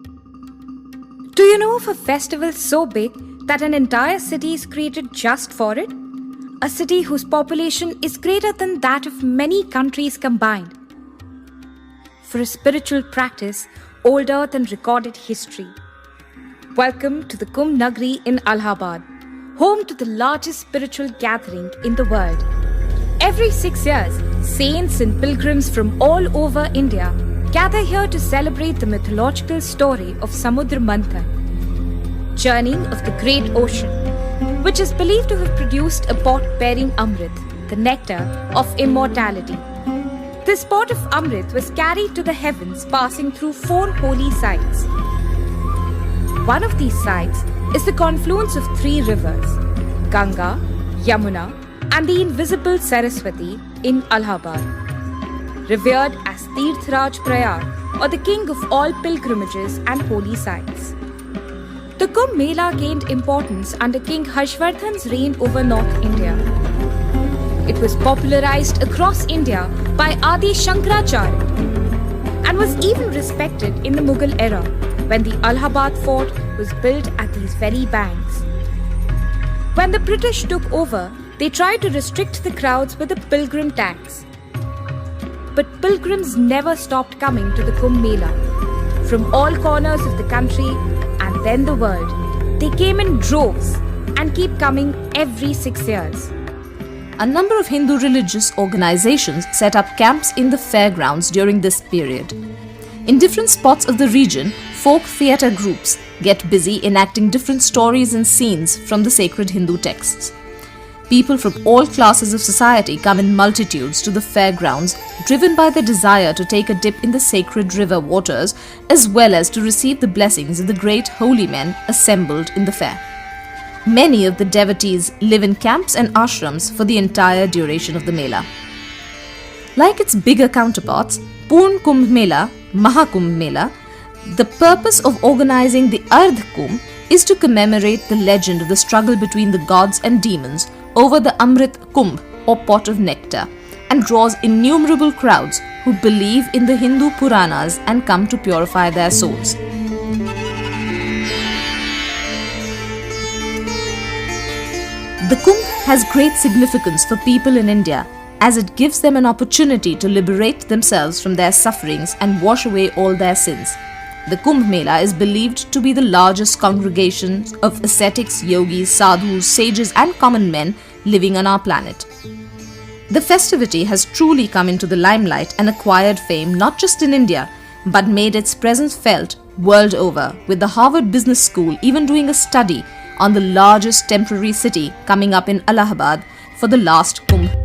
Do you know of a festival so big that an entire city is created just for it? A city whose population is greater than that of many countries combined. For a spiritual practice older than recorded history. Welcome to the Kumbh Nagari in Allahabad, home to the largest spiritual gathering in the world. Every 6 years, saints and pilgrims from all over India gather here to celebrate the mythological story of Samudra Manthan, churning of the great ocean, which is believed to have produced a pot bearing Amrit, the nectar of immortality. This pot of Amrit was carried to the heavens passing through 4 holy sites. One of these sites is the confluence of 3 rivers, Ganga, Yamuna, and the invisible Saraswati in Allahabad. Revered as Tirthraj Prayag, or the king of all pilgrimages and holy sites. The Kumbh Mela gained importance under King Harshvardhan's reign over North India. It was popularized across India by Adi Shankaracharya and was even respected in the Mughal era when the Allahabad fort was built at these very banks. When the British took over, they tried to restrict the crowds with a pilgrim tax. But pilgrims never stopped coming to the Kumbh Mela. From all corners of the country and then the world, they came in droves and keep coming every 6 years. A number of Hindu religious organizations set up camps in the fairgrounds during this period. In different spots of the region, folk theatre groups get busy enacting different stories and scenes from the sacred Hindu texts. People from all classes of society come in multitudes to the fairgrounds, driven by the desire to take a dip in the sacred river waters as well as to receive the blessings of the great holy men assembled in the fair. Many of the devotees live in camps and ashrams for the entire duration of the Mela. Like its bigger counterparts, Purn Kumbh Mela, Mahakumbh Mela, the purpose of organizing the Ardh Kumbh is to commemorate the legend of the struggle between the gods and demons over the Amrit Kumbh or pot of nectar, and draws innumerable crowds who believe in the Hindu Puranas and come to purify their souls. The Kumbh has great significance for people in India as it gives them an opportunity to liberate themselves from their sufferings and wash away all their sins. The Kumbh Mela is believed to be the largest congregation of ascetics, yogis, sadhus, sages and common men living on our planet. The festivity has truly come into the limelight and acquired fame not just in India, but made its presence felt world over, with the Harvard Business School even doing a study on the largest temporary city coming up in Allahabad for the last Kumbh